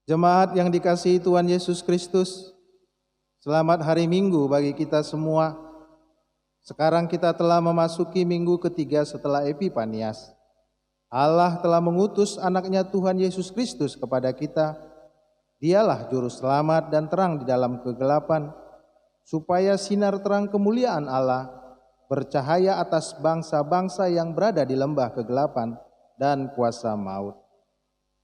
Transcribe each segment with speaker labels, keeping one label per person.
Speaker 1: Jemaat yang dikasihi Tuhan Yesus Kristus, selamat hari Minggu bagi kita semua. Sekarang kita telah memasuki minggu ketiga setelah Epifanias. Allah telah mengutus anaknya Tuhan Yesus Kristus kepada kita. Dialah juru selamat dan terang di dalam kegelapan, supaya sinar terang kemuliaan Allah bercahaya atas bangsa-bangsa yang berada di lembah kegelapan dan kuasa maut.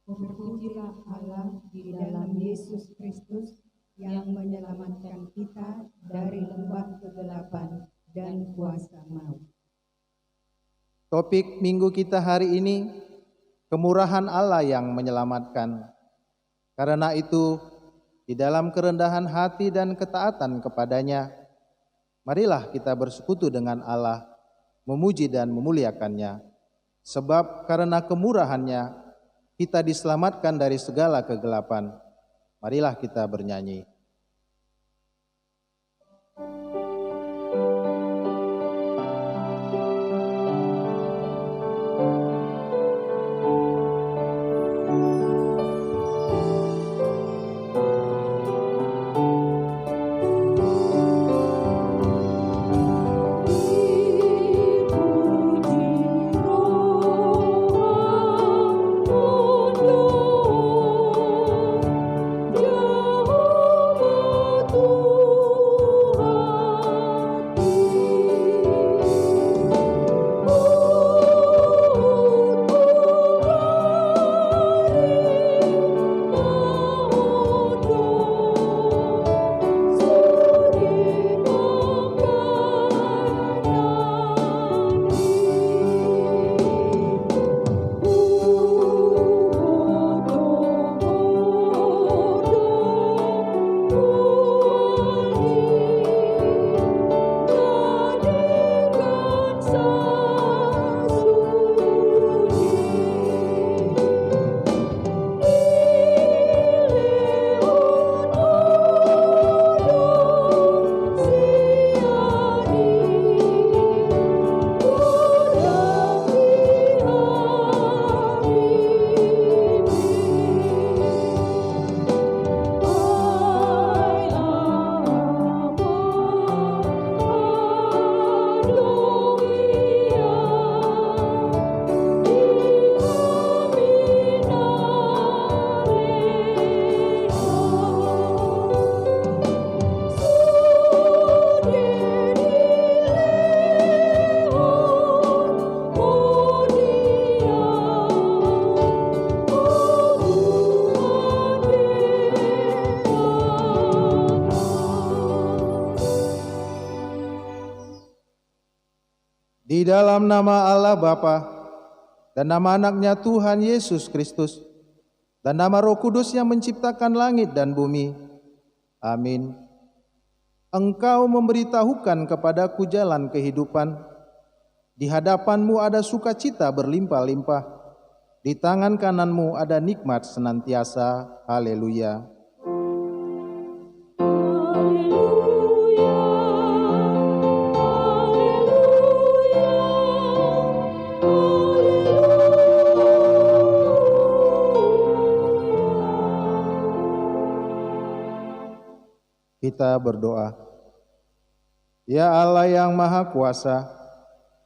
Speaker 2: Terpujilah Allah di dalam Yesus Kristus yang menyelamatkan kita dari lembah kegelapan dan kuasa maut.
Speaker 1: Topik minggu kita hari ini, kemurahan Allah yang menyelamatkan. Karena itu, di dalam kerendahan hati dan ketaatan kepadanya, marilah kita bersekutu dengan Allah, memuji dan memuliakannya. Sebab karena kemurahannya, kita diselamatkan dari segala kegelapan. Marilah kita bernyanyi. Di dalam nama Allah Bapa dan nama anaknya Tuhan Yesus Kristus dan nama Roh Kudus yang menciptakan langit dan bumi. Amin. Engkau memberitahukan kepadaku jalan kehidupan. Di hadapanmu ada sukacita berlimpah-limpah. Di tangan kananmu ada nikmat senantiasa. Haleluya. Kita berdoa. Ya Allah yang Maha Kuasa,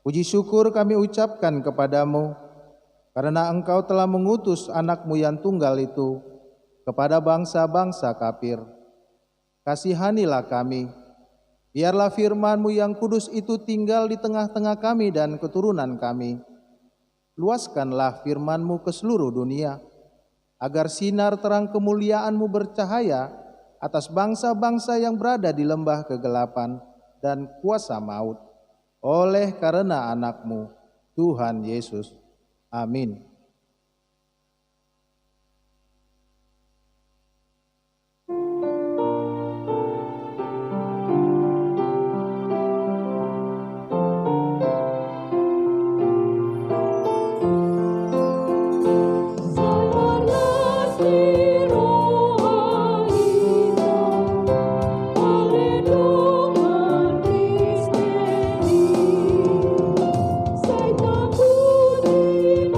Speaker 1: puji syukur kami ucapkan kepadamu, karena Engkau telah mengutus anak-Mu yang tunggal itu kepada bangsa-bangsa kafir. Kasihanilah kami, biarlah firman-Mu yang kudus itu tinggal di tengah-tengah kami dan keturunan kami. Luaskanlah firman-Mu ke seluruh dunia, agar sinar terang kemuliaan-Mu bercahaya atas bangsa-bangsa yang berada di lembah kegelapan dan kuasa maut, oleh karena anak-Mu, Tuhan Yesus. Amin.
Speaker 3: Saya tak puji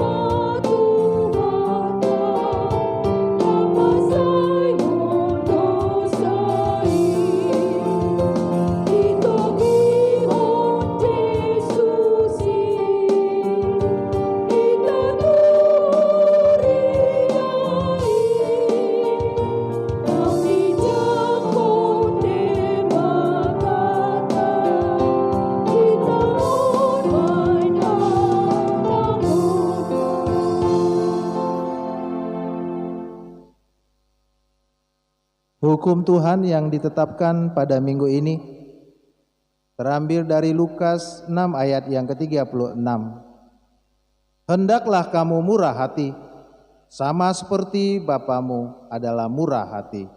Speaker 1: Hukum Tuhan yang ditetapkan pada minggu ini terambil dari Lukas 6 ayat yang ke-36. Hendaklah kamu murah hati, sama seperti Bapamu adalah murah hati.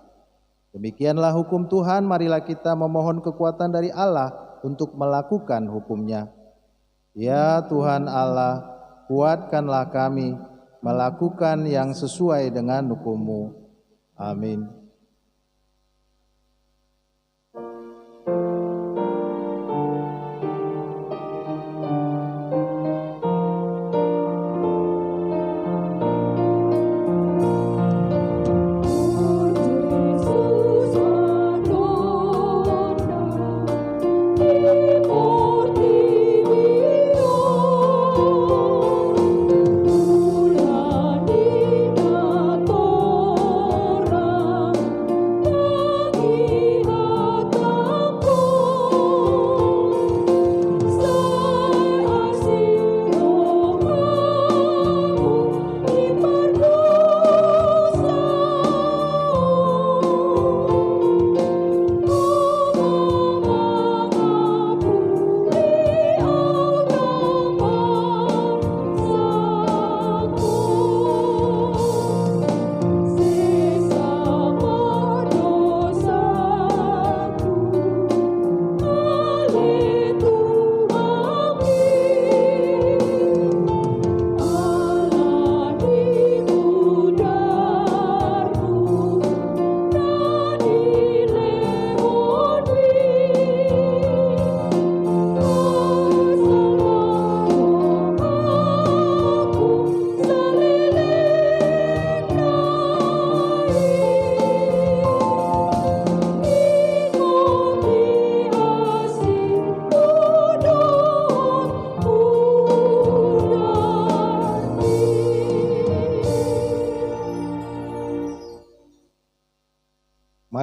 Speaker 1: Demikianlah hukum Tuhan, marilah kita memohon kekuatan dari Allah untuk melakukan hukumnya. Ya Tuhan Allah, kuatkanlah kami melakukan yang sesuai dengan hukum-Mu. Amin.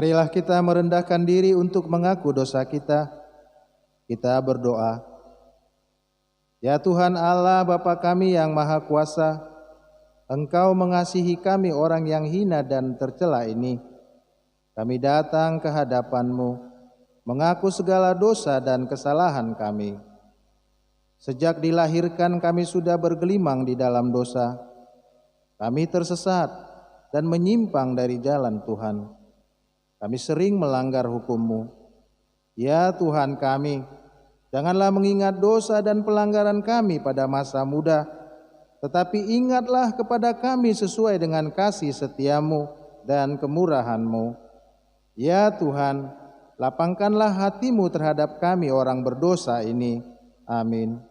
Speaker 1: Marilah kita merendahkan diri untuk mengaku dosa kita. Kita berdoa. Ya Tuhan Allah, Bapa kami yang Maha Kuasa, Engkau mengasihi kami orang yang hina dan tercela ini. Kami datang ke hadapan-Mu, mengaku segala dosa dan kesalahan kami. Sejak dilahirkan kami sudah bergelimang di dalam dosa. Kami tersesat dan menyimpang dari jalan Tuhan. Kami sering melanggar hukum-Mu. Ya Tuhan kami, janganlah mengingat dosa dan pelanggaran kami pada masa muda, tetapi ingatlah kepada kami sesuai dengan kasih setia-Mu dan kemurahan-Mu. Ya Tuhan, lapangkanlah hati-Mu terhadap kami orang berdosa ini. Amin.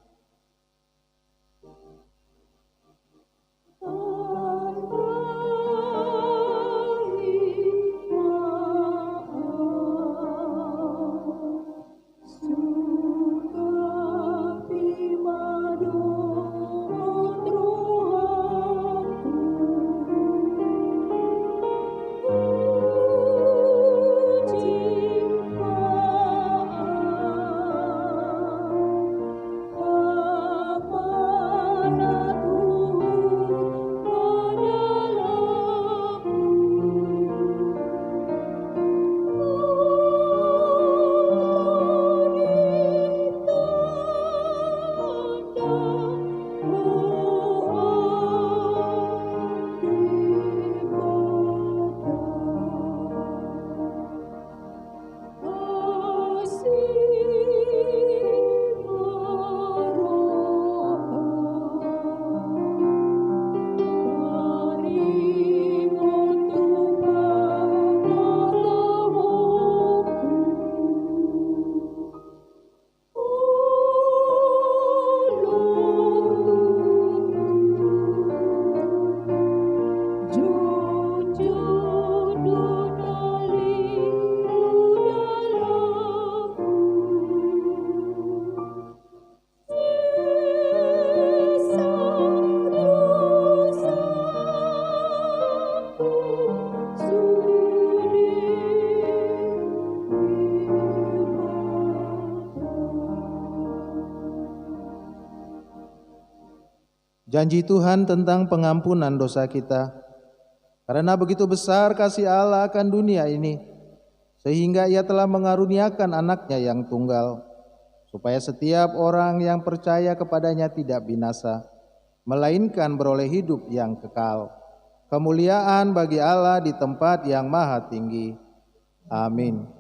Speaker 1: Janji Tuhan tentang pengampunan dosa kita. Karena begitu besar kasih Allah akan dunia ini, sehingga Ia telah mengaruniakan anaknya yang tunggal, supaya setiap orang yang percaya kepadanya tidak binasa, melainkan beroleh hidup yang kekal. Kemuliaan bagi Allah di tempat yang maha tinggi. Amin.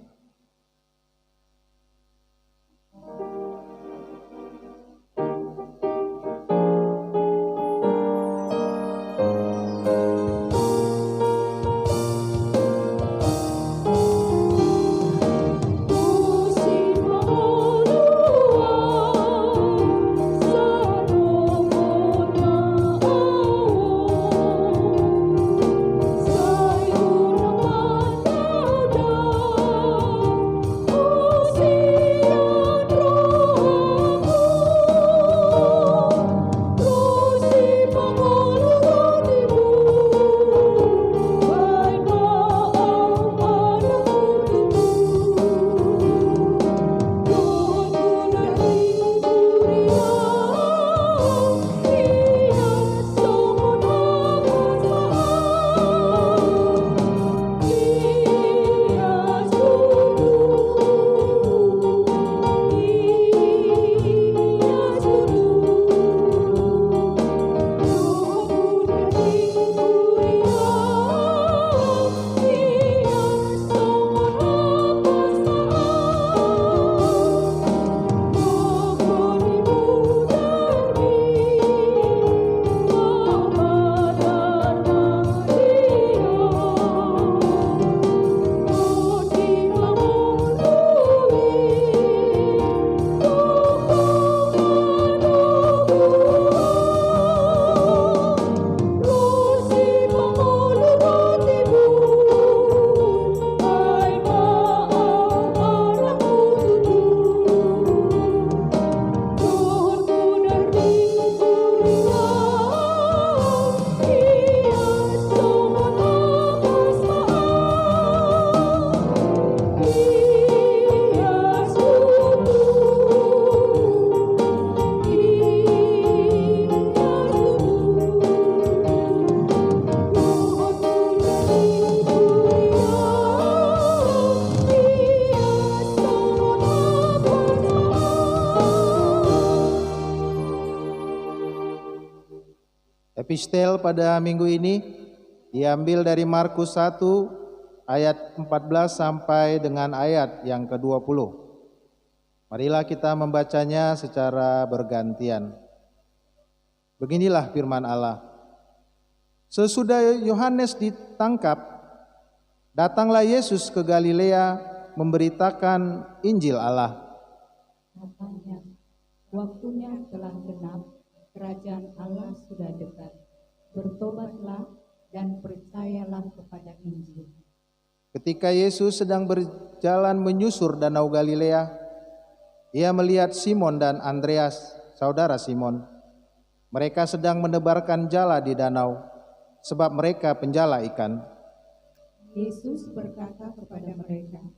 Speaker 1: Epistel pada minggu ini diambil dari Markus 1 ayat 14 sampai dengan ayat yang ke-20. Marilah kita membacanya secara bergantian. Beginilah firman Allah. Sesudah Yohanes ditangkap, datanglah Yesus ke Galilea memberitakan Injil Allah.
Speaker 2: Katanya, waktunya telah genap, kerajaan Allah sudah dekat. Bertobatlah dan percayalah kepada Injil.
Speaker 1: Ketika Yesus sedang berjalan menyusur danau Galilea, Ia melihat Simon dan Andreas, saudara Simon. Mereka sedang menebarkan jala di danau, sebab mereka penjala ikan.
Speaker 2: Yesus berkata kepada mereka,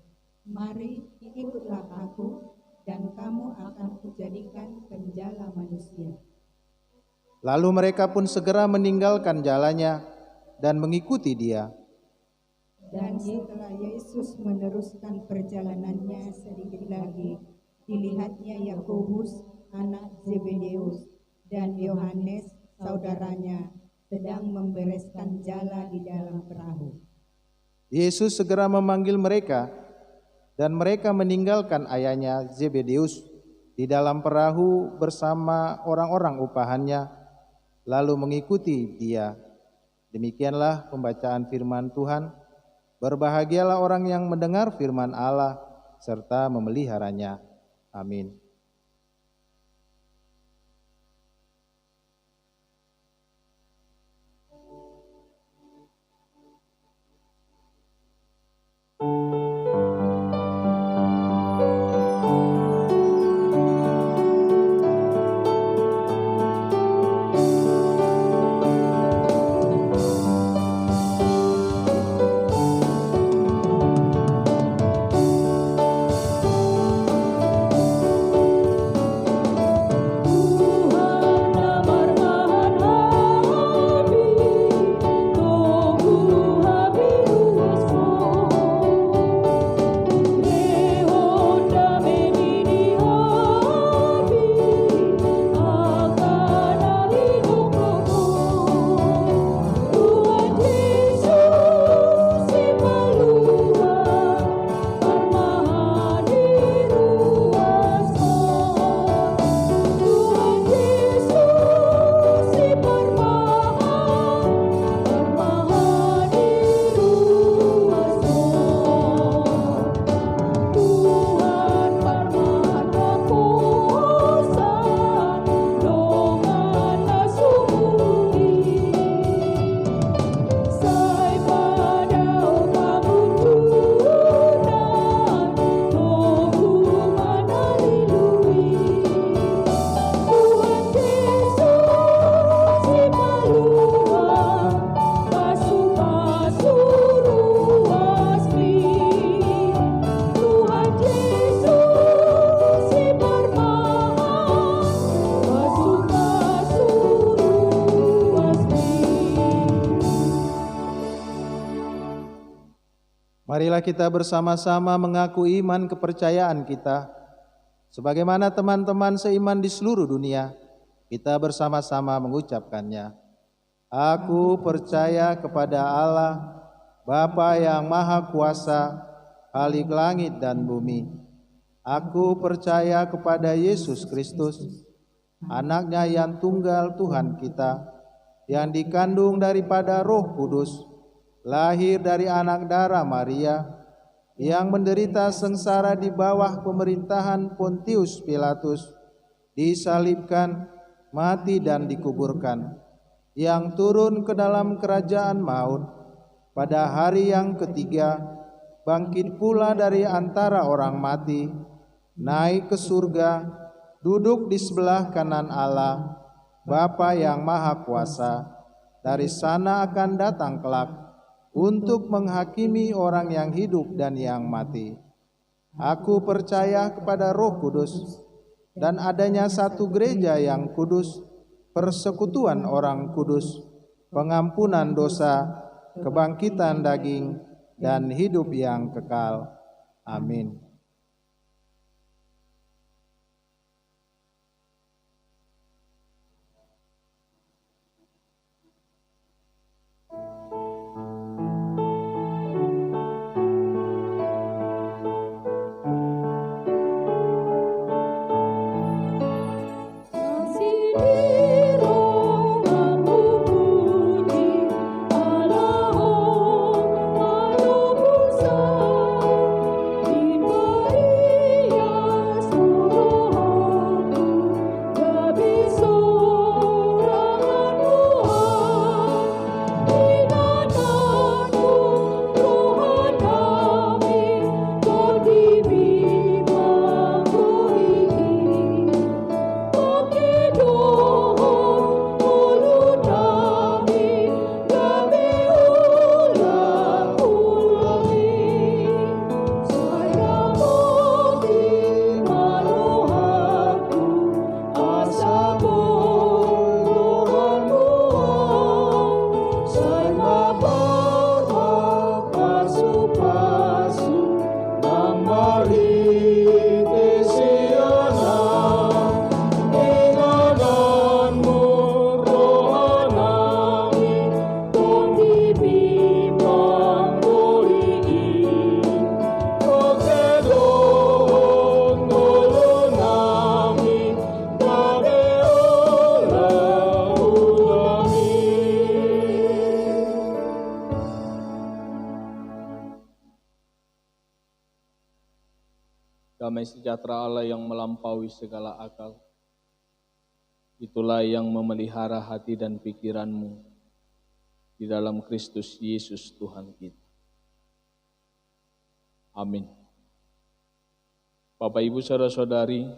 Speaker 2: "Mari ikutlah aku, dan kamu akan kujadikan penjala manusia."
Speaker 1: Lalu mereka pun segera meninggalkan jalannya dan mengikuti Dia.
Speaker 2: Dan setelah Yesus meneruskan perjalanannya sedikit lagi, dilihatnya Yakobus anak Zebedeus dan Yohanes saudaranya sedang membereskan jala di dalam perahu.
Speaker 1: Yesus segera memanggil mereka, dan mereka meninggalkan ayahnya Zebedeus di dalam perahu bersama orang-orang upahannya, lalu mengikuti Dia. Demikianlah pembacaan firman Tuhan. Berbahagialah orang yang mendengar firman Allah serta memeliharanya. Amin. Marilah kita bersama-sama mengaku iman kepercayaan kita. Sebagaimana teman-teman seiman di seluruh dunia, kita bersama-sama mengucapkannya. Aku percaya kepada Allah, Bapa yang Maha Kuasa, Khalik langit dan bumi. Aku percaya kepada Yesus Kristus, Anaknya yang tunggal Tuhan kita, yang dikandung daripada Roh Kudus, lahir dari anak darah Maria, yang menderita sengsara di bawah pemerintahan Pontius Pilatus, disalibkan, mati dan dikuburkan, yang turun ke dalam kerajaan maut, pada hari yang ketiga bangkit pula dari antara orang mati, naik ke surga, duduk di sebelah kanan Allah, Bapa yang Maha Kuasa. Dari sana akan datang kelak untuk menghakimi orang yang hidup dan yang mati. Aku percaya kepada Roh Kudus dan adanya satu gereja yang kudus, persekutuan orang kudus, pengampunan dosa, kebangkitan daging, dan hidup yang kekal. Amin.
Speaker 3: Damai sejahtera Allah yang melampaui segala akal, itulah yang memelihara hati dan pikiranmu di dalam Kristus Yesus Tuhan kita. Amin. Bapak Ibu Saudara-saudari,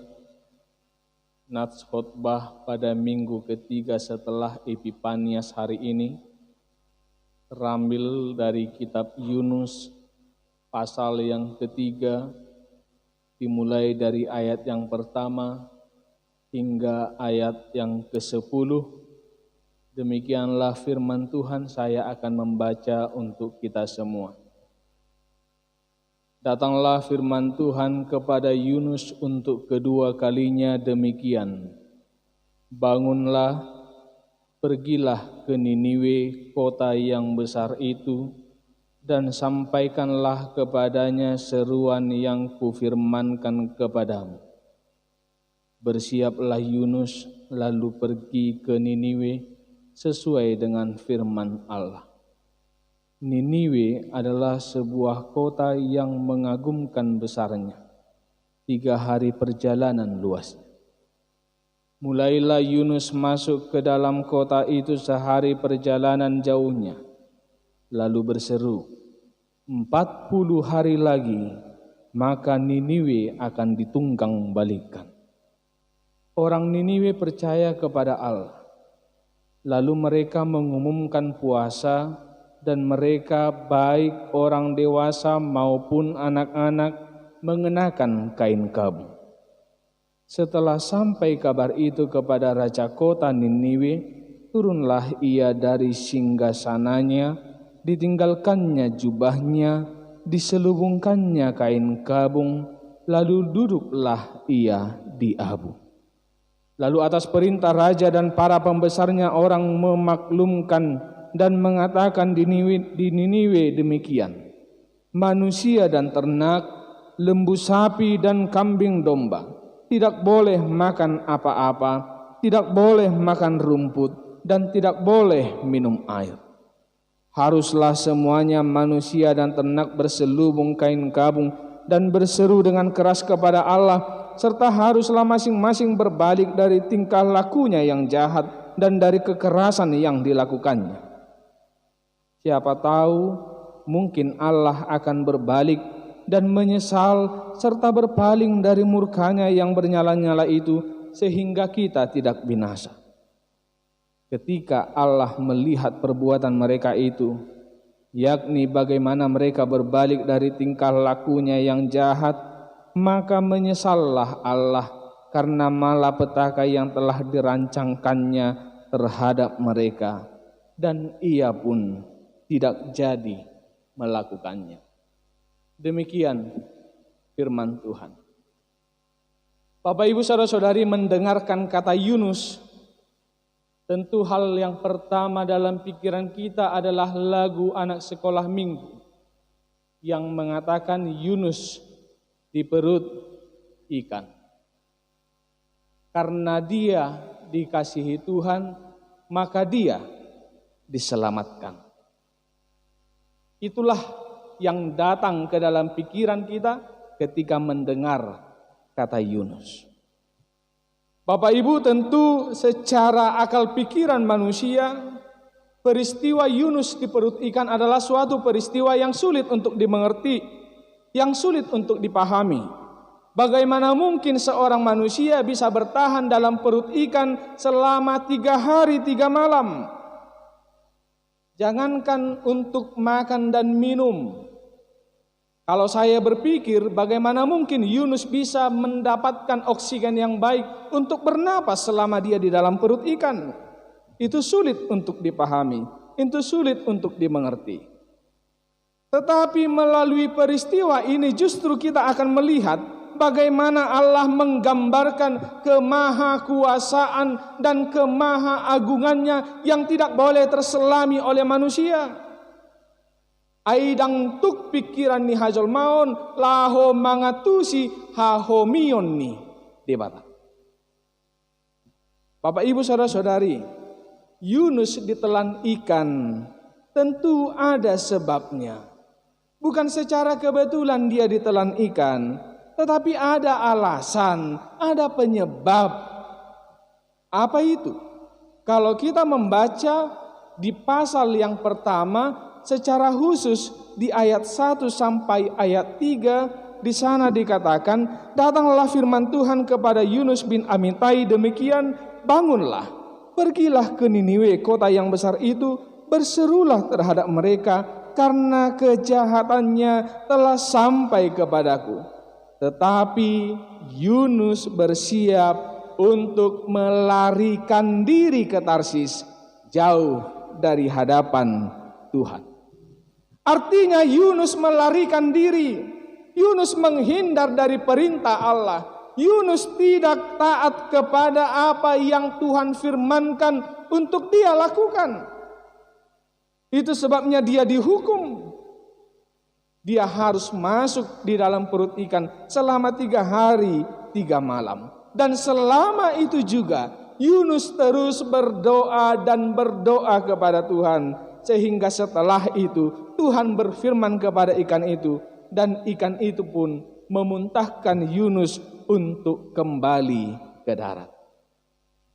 Speaker 3: nats khotbah pada minggu ketiga setelah Epifanias hari ini terambil dari kitab Yunus pasal yang ketiga, dimulai dari ayat yang pertama hingga ayat yang ke-10. Demikianlah firman Tuhan, saya akan membaca untuk kita semua. Datanglah firman Tuhan kepada Yunus untuk kedua kalinya demikian. Bangunlah, pergilah ke Niniwe, kota yang besar itu, dan sampaikanlah kepadanya seruan yang kufirmankan kepadamu. Bersiaplah Yunus, lalu pergi ke Niniwe sesuai dengan firman Allah. Niniwe adalah sebuah kota yang mengagumkan besarnya, 3 hari perjalanan luasnya. Mulailah Yunus masuk ke dalam kota itu sehari perjalanan jauhnya, lalu berseru, 40 hari lagi, maka Niniwe akan ditunggang balikan. Orang Niniwe percaya kepada Allah. Lalu mereka mengumumkan puasa, dan mereka baik orang dewasa maupun anak-anak mengenakan kain kabung. Setelah sampai kabar itu kepada raja kota Niniwe, turunlah ia dari singgasananya, ditinggalkannya jubahnya, diselubungkannya kain kabung, lalu duduklah ia di abu. Lalu atas perintah raja dan para pembesarnya orang memaklumkan dan mengatakan di Niniwe demikian, manusia dan ternak, lembu sapi dan kambing domba tidak boleh makan apa-apa, tidak boleh makan rumput, dan tidak boleh minum air. Haruslah semuanya manusia dan ternak berselubung kain kabung dan berseru dengan keras kepada Allah, serta haruslah masing-masing berbalik dari tingkah lakunya yang jahat dan dari kekerasan yang dilakukannya. Siapa tahu mungkin Allah akan berbalik dan menyesal serta berpaling dari murkanya yang bernyala-nyala itu sehingga kita tidak binasa. Ketika Allah melihat perbuatan mereka itu, yakni bagaimana mereka berbalik dari tingkah lakunya yang jahat, maka menyesallah Allah karena malapetaka yang telah dirancangkannya terhadap mereka, dan ia pun tidak jadi melakukannya. Demikian firman Tuhan. Bapak Ibu Saudara-saudari, mendengarkan kata Yunus, tentu hal yang pertama dalam pikiran kita adalah lagu anak sekolah minggu yang mengatakan Yunus di perut ikan. Karena dia dikasihi Tuhan, maka dia diselamatkan. Itulah yang datang ke dalam pikiran kita ketika mendengar kata Yunus. Bapak Ibu, tentu secara akal pikiran manusia, peristiwa Yunus di perut ikan adalah suatu peristiwa yang sulit untuk dimengerti, yang sulit untuk dipahami. Bagaimana mungkin seorang manusia bisa bertahan dalam perut ikan selama 3 hari 3 malam? Jangankan untuk makan dan minum. Kalau saya berpikir bagaimana mungkin Yunus bisa mendapatkan oksigen yang baik untuk bernapas selama dia di dalam perut ikan. Itu sulit untuk dipahami, itu sulit untuk dimengerti. Tetapi melalui peristiwa ini justru kita akan melihat bagaimana Allah menggambarkan kemahakuasaan dan kemahaagungannya yang tidak boleh terselami oleh manusia. Aidang tuk pikiran ni hajol maon laho mangatusi hahomion ni debata. Bapak Ibu Saudara-saudari, Yunus ditelan ikan tentu ada sebabnya. Bukan secara kebetulan dia ditelan ikan, tetapi ada alasan, ada penyebab. Apa itu? Kalau kita membaca di pasal yang pertama, secara khusus di ayat 1 sampai ayat 3, di sana dikatakan, datanglah firman Tuhan kepada Yunus bin Amittai demikian, bangunlah, pergilah ke Niniwe, kota yang besar itu, berserulah terhadap mereka, karena kejahatannya telah sampai kepadaku. Tetapi Yunus bersiap untuk melarikan diri ke Tarsis, jauh dari hadapan Tuhan. Artinya Yunus melarikan diri, Yunus menghindar dari perintah Allah, Yunus tidak taat kepada apa yang Tuhan firmankan untuk dia lakukan. Itu sebabnya dia dihukum. Dia harus masuk di dalam perut ikan selama 3 hari 3 malam. Dan selama itu juga Yunus terus berdoa dan berdoa kepada Tuhan. Sehingga setelah itu Tuhan berfirman kepada ikan itu, dan ikan itu pun memuntahkan Yunus untuk kembali ke darat.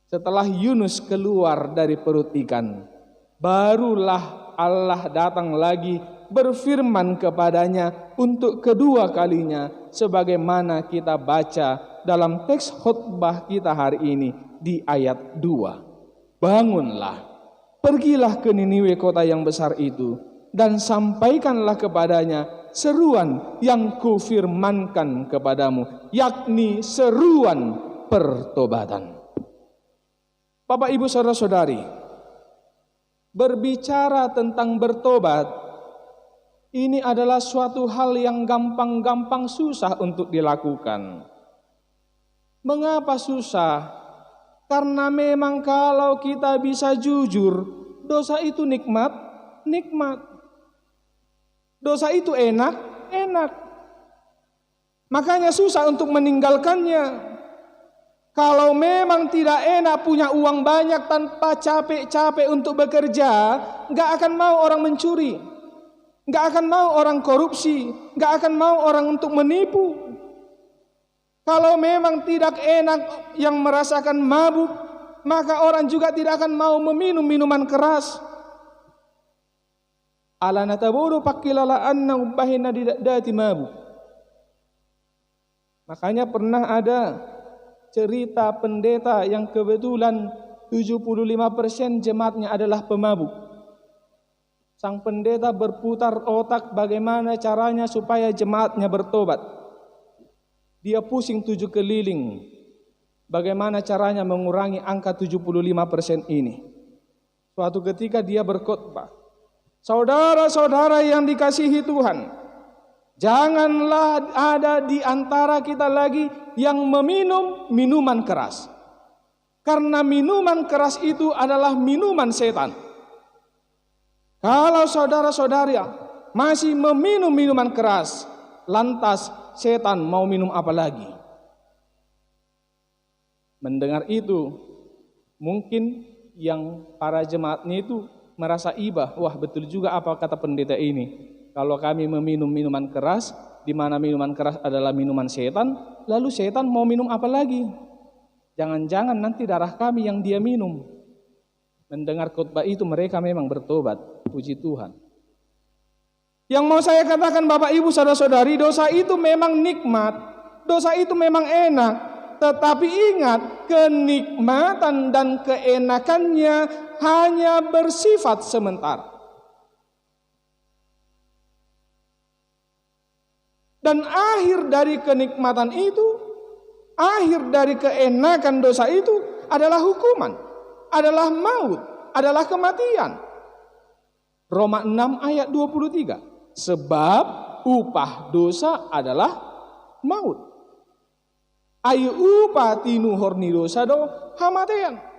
Speaker 3: Setelah Yunus keluar dari perut ikan, barulah Allah datang lagi berfirman kepadanya untuk kedua kalinya, sebagaimana kita baca dalam teks khotbah kita hari ini di ayat 2. Bangunlah, pergilah ke Niniwe, kota yang besar itu, dan sampaikanlah kepadanya seruan yang kufirmankan kepadamu, yakni seruan pertobatan. Bapak Ibu Saudara-saudari, berbicara tentang bertobat Ini adalah suatu hal yang gampang-gampang susah untuk dilakukan. Mengapa susah? Karena memang kalau kita bisa jujur, dosa itu nikmat. Dosa itu enak. Makanya susah untuk meninggalkannya. Kalau memang tidak enak punya uang banyak tanpa capek-capek untuk bekerja, nggak akan mau orang mencuri, nggak akan mau orang korupsi, nggak akan mau orang untuk menipu. Kalau memang tidak enak yang merasakan mabuk, maka orang juga tidak akan mau meminum minuman keras. Ala natabodo pakilala anna ubbahina dati mabuk. Makanya pernah ada cerita pendeta yang kebetulan 75% jemaatnya adalah pemabuk. Sang pendeta berputar otak bagaimana caranya supaya jemaatnya bertobat. Dia pusing 7 keliling. Bagaimana caranya mengurangi angka 75% ini. Suatu ketika dia berkhotbah. Saudara-saudara yang dikasihi Tuhan, janganlah ada di antara kita lagi yang meminum minuman keras. Karena minuman keras itu adalah minuman setan. Kalau saudara-saudara masih meminum minuman keras, lantas setan mau minum apa lagi? Mendengar itu, mungkin yang para jemaatnya itu merasa iba. Wah, betul juga apa kata pendeta ini. Kalau kami meminum minuman keras, di mana minuman keras adalah minuman setan, lalu setan mau minum apa lagi? Jangan-jangan nanti darah kami yang dia minum. Mendengar khotbah itu mereka memang bertobat. Puji Tuhan. Yang mau saya katakan Bapak Ibu saudara-saudari, dosa itu memang nikmat, dosa itu memang enak. Tetapi ingat, kenikmatan dan keenakannya hanya bersifat sementara. Dan akhir dari kenikmatan itu, akhir dari keenakan dosa itu adalah hukuman, adalah maut, adalah kematian. Roma 6 ayat 23. Sebab upah dosa adalah maut. Ayu upah tinuhor ni dosa do hamatean.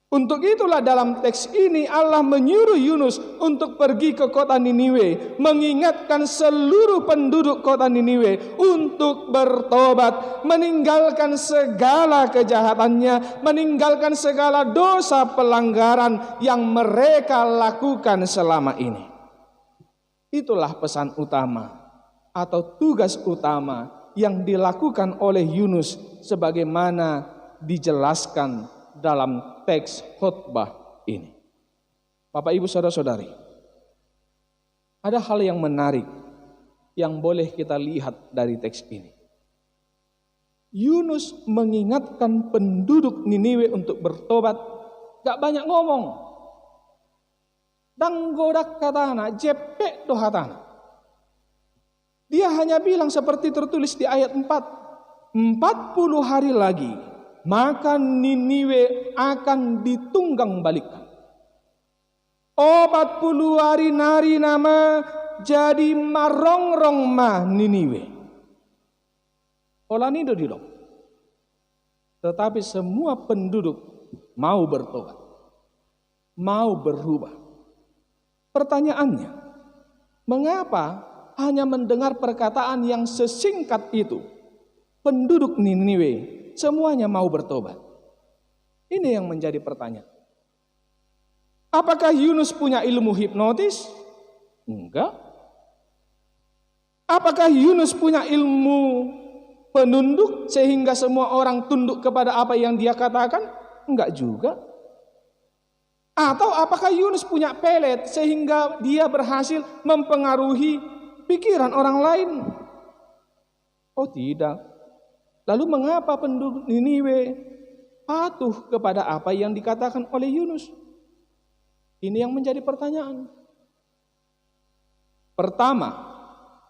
Speaker 3: Untuk itulah dalam teks ini Allah menyuruh Yunus untuk pergi ke kota Niniwe, mengingatkan seluruh penduduk kota Niniwe untuk bertobat, meninggalkan segala kejahatannya, meninggalkan segala dosa pelanggaran yang mereka lakukan selama ini. Itulah pesan utama atau tugas utama yang dilakukan oleh Yunus sebagaimana dijelaskan dalam teks khotbah ini. Bapak Ibu saudara-saudari, ada hal yang menarik yang boleh kita lihat dari teks ini. Yunus mengingatkan penduduk Niniwe untuk bertobat, gak banyak ngomong. Dan godak katana, jepek dohatana. Dia hanya bilang seperti tertulis di ayat 4, 40 hari lagi maka Niniwe akan ditunggang balikan. 40 hari nari nama jadi marongrong mah Niniwe. Olah nido dilok. Tetapi semua penduduk mau bertobat, mau berubah. Pertanyaannya, mengapa hanya mendengar perkataan yang sesingkat itu penduduk Niniwe semuanya mau bertobat? Ini yang menjadi pertanyaan. Apakah Yunus punya ilmu hipnotis? Enggak. Apakah Yunus punya ilmu penunduk sehingga semua orang tunduk kepada apa yang dia katakan? Enggak juga. Atau apakah Yunus punya pelet sehingga dia berhasil mempengaruhi pikiran orang lain? Oh tidak. Lalu mengapa penduduk Niniwe patuh kepada apa yang dikatakan oleh Yunus? Ini yang menjadi pertanyaan. Pertama,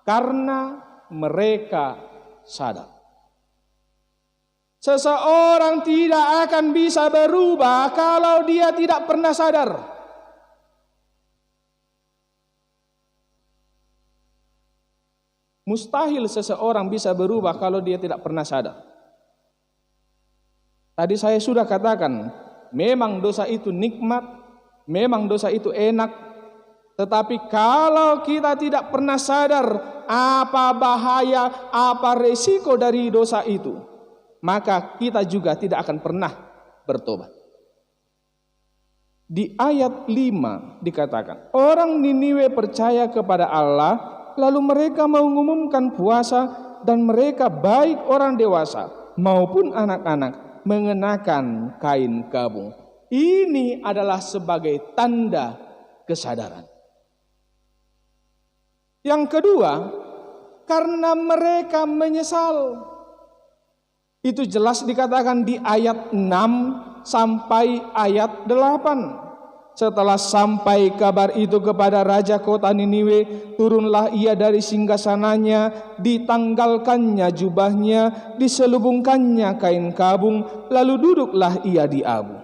Speaker 3: karena mereka sadar. Seseorang tidak akan bisa berubah kalau dia tidak pernah sadar. Mustahil seseorang bisa berubah kalau dia tidak pernah sadar. Tadi saya sudah katakan, memang dosa itu nikmat, memang dosa itu enak, tetapi kalau kita tidak pernah sadar apa bahaya, apa resiko dari dosa itu, maka kita juga tidak akan pernah bertobat. Di ayat 5 dikatakan, orang Niniwe percaya kepada Allah, lalu mereka mengumumkan puasa, dan mereka baik orang dewasa maupun anak-anak mengenakan kain gabung. Ini adalah sebagai tanda kesadaran. Yang kedua, karena mereka menyesal. Itu jelas dikatakan di ayat 6 sampai ayat 8. Setelah sampai kabar itu kepada raja kota Niniwe, turunlah ia dari singgasananya, ditanggalkannya jubahnya, diselubungkannya kain kabung, lalu duduklah ia di abu.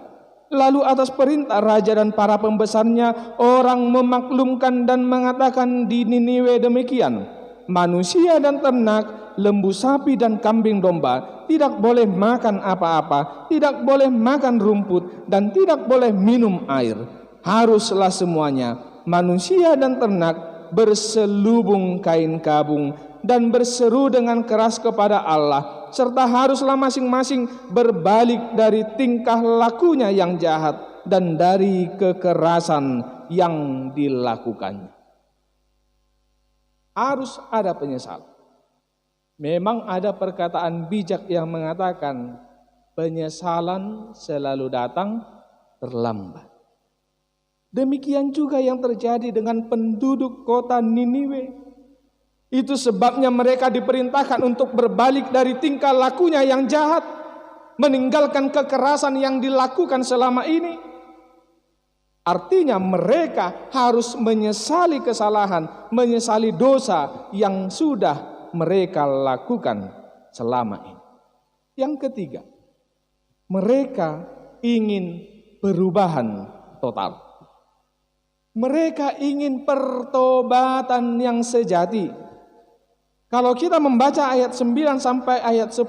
Speaker 3: Lalu atas perintah raja dan para pembesarnya, orang memaklumkan dan mengatakan di Niniwe demikian, manusia dan ternak, lembu sapi dan kambing domba tidak boleh makan apa-apa, tidak boleh makan rumput, dan tidak boleh minum air. Haruslah semuanya, manusia dan ternak, berselubung kain kabung dan berseru dengan keras kepada Allah, serta haruslah masing-masing berbalik dari tingkah lakunya yang jahat dan dari kekerasan yang dilakukannya. Harus ada penyesalan. Memang ada perkataan bijak yang mengatakan penyesalan selalu datang terlambat. Demikian juga yang terjadi dengan penduduk kota Niniwe. Itu sebabnya mereka diperintahkan untuk berbalik dari tingkah lakunya yang jahat, meninggalkan kekerasan yang dilakukan selama ini. Artinya mereka harus menyesali kesalahan, menyesali dosa yang sudah mereka lakukan selama ini. Yang ketiga, mereka ingin perubahan total. Mereka ingin pertobatan yang sejati. Kalau kita membaca ayat 9 sampai ayat 10,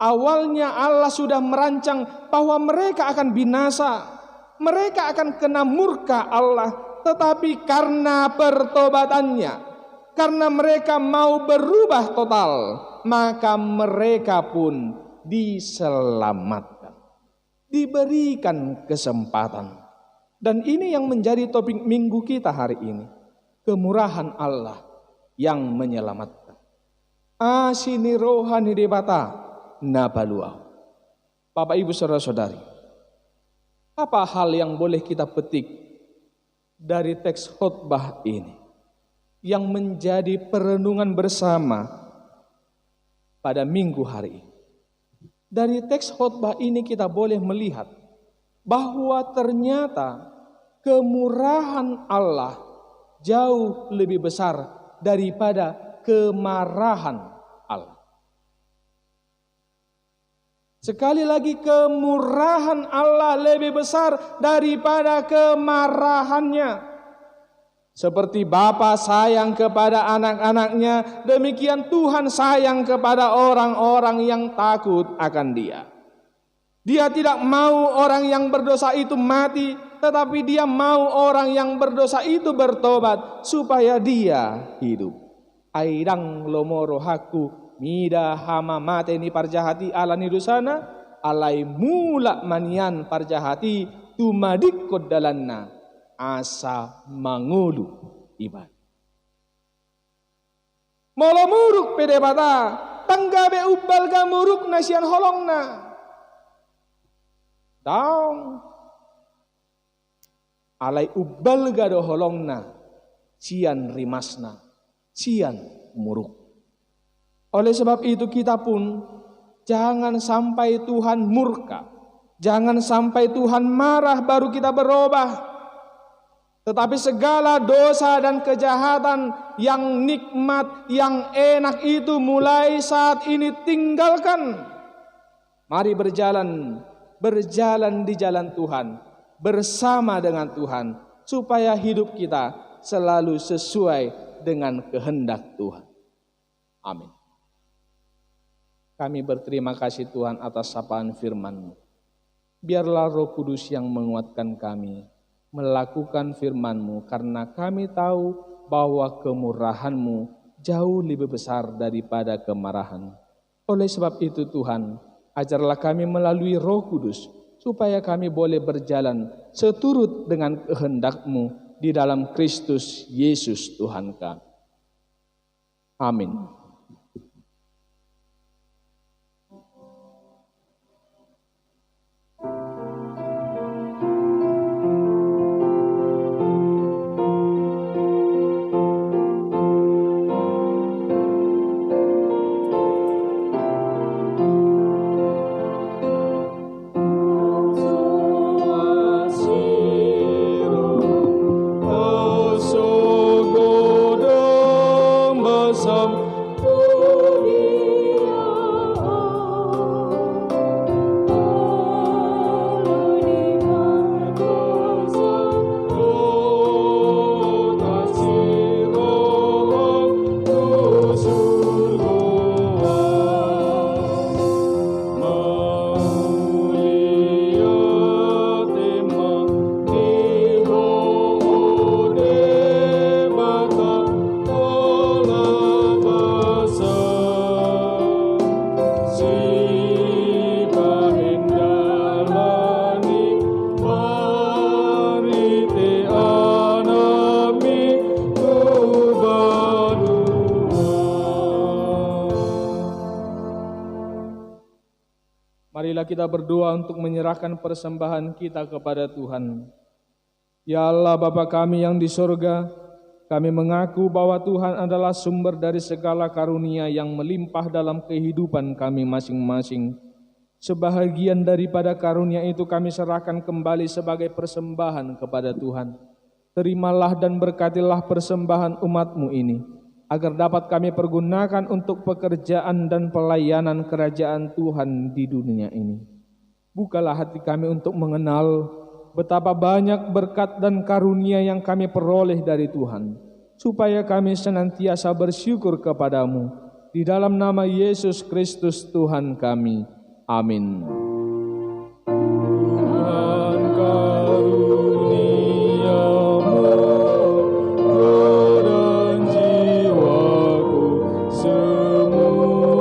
Speaker 3: awalnya Allah sudah merancang bahwa mereka akan binasa. Mereka akan kena murka Allah. Tetapi karena pertobatannya, karena mereka mau berubah total, maka mereka pun diselamatkan, diberikan kesempatan. Dan ini yang menjadi topik minggu kita hari ini. Kemurahan Allah yang menyelamatkan. Asini rohani debata nabaluah. Bapak Ibu saudara-saudari, apa hal yang boleh kita petik dari teks khotbah ini yang menjadi perenungan bersama pada minggu hari ini? Dari teks khotbah ini kita boleh melihat bahwa ternyata kemurahan Allah jauh lebih besar daripada kemarahan Allah. Sekali lagi, kemurahan Allah lebih besar daripada kemarahannya. Seperti Bapa sayang kepada anak-anaknya, demikian Tuhan sayang kepada orang-orang yang takut akan Dia. Dia tidak mau orang yang berdosa itu mati, tetapi Dia mau orang yang berdosa itu bertobat supaya dia hidup. Airang lomoro haku mida hama mate ni parjahati ala nidusana alai mula manian parjahati tumadikod dalanna asa mangulu iban. Molo muruk pede bata tanggabe ubal ga muruk nasian holongna. Daung alai ubal gado holongna cian rimasna cian muruk. Oleh sebab itu kita pun jangan sampai Tuhan murka, jangan sampai Tuhan marah baru kita berubah. Tetapi segala dosa dan kejahatan yang nikmat, yang enak itu mulai saat ini tinggalkan. Mari berjalan di jalan Tuhan, bersama dengan Tuhan, supaya hidup kita selalu sesuai dengan kehendak Tuhan. Amin. Kami berterima kasih Tuhan atas sapaan firman-Mu. Biarlah Roh Kudus yang menguatkan kami melakukan firman-Mu, karena kami tahu bahwa kemurahan-Mu jauh lebih besar daripada kemarahan. Oleh sebab itu Tuhan, ajarlah kami melalui Roh Kudus, supaya kami boleh berjalan seturut dengan kehendak-Mu di dalam Kristus Yesus Tuhan kami. Amin. Marilah kita berdoa untuk menyerahkan persembahan kita kepada Tuhan. Ya Allah Bapa kami yang di sorga, kami mengaku bahwa Tuhan adalah sumber dari segala karunia yang melimpah dalam kehidupan kami masing-masing. Sebahagian daripada karunia itu kami serahkan kembali sebagai persembahan kepada Tuhan. Terimalah dan berkatilah persembahan umat-Mu ini, agar dapat kami pergunakan untuk pekerjaan dan pelayanan kerajaan Tuhan di dunia ini. Bukalah hati kami untuk mengenal betapa banyak berkat dan karunia yang kami peroleh dari Tuhan, supaya kami senantiasa bersyukur kepadamu. Di dalam nama Yesus Kristus Tuhan kami. Amin. Tuhan karuniamu dan jiwaku semua,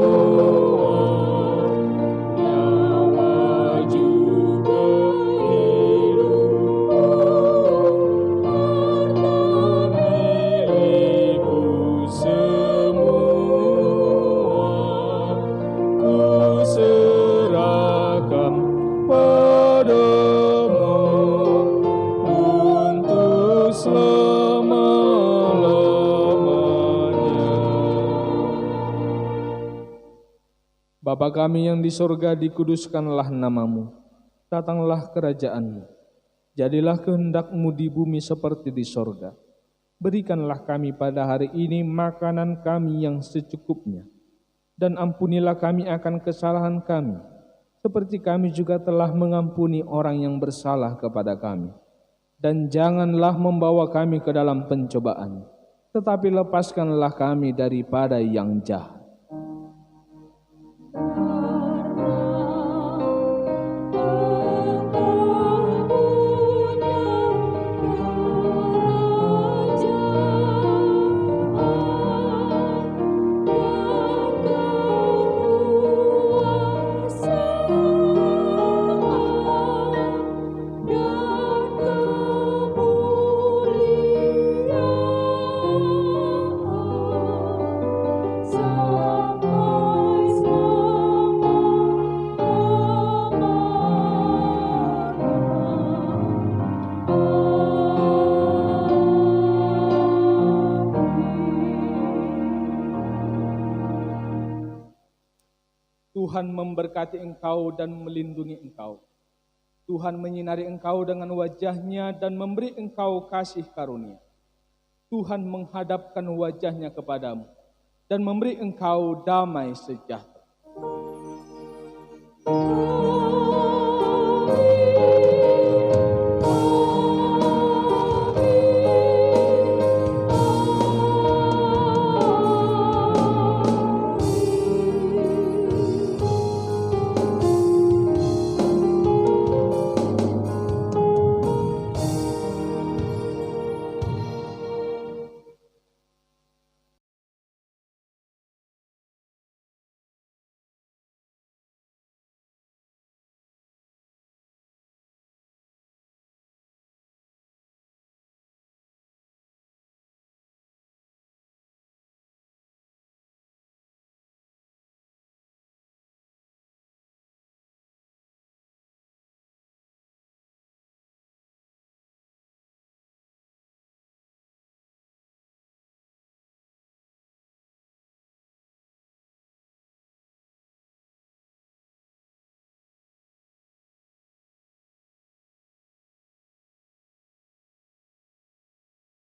Speaker 3: nyawa juga hidupku, harta milikku semua, ku serahkan padamu untuk selama-lamanya. Bapa kami yang di sorga, dikuduskanlah namamu, datanglah kerajaan-Mu, jadilah kehendak-Mu di bumi seperti di sorga. Berikanlah kami pada hari ini makanan kami yang secukupnya, dan ampunilah kami akan kesalahan kami, seperti kami juga telah mengampuni orang yang bersalah kepada kami. Dan janganlah membawa kami ke dalam pencobaan, tetapi lepaskanlah kami daripada yang jahat. Tuhan memberkati engkau dan melindungi engkau. Tuhan menyinari engkau dengan wajah-Nya dan memberi engkau kasih karunia. Tuhan menghadapkan wajah-Nya kepadamu dan memberi engkau damai sejahtera.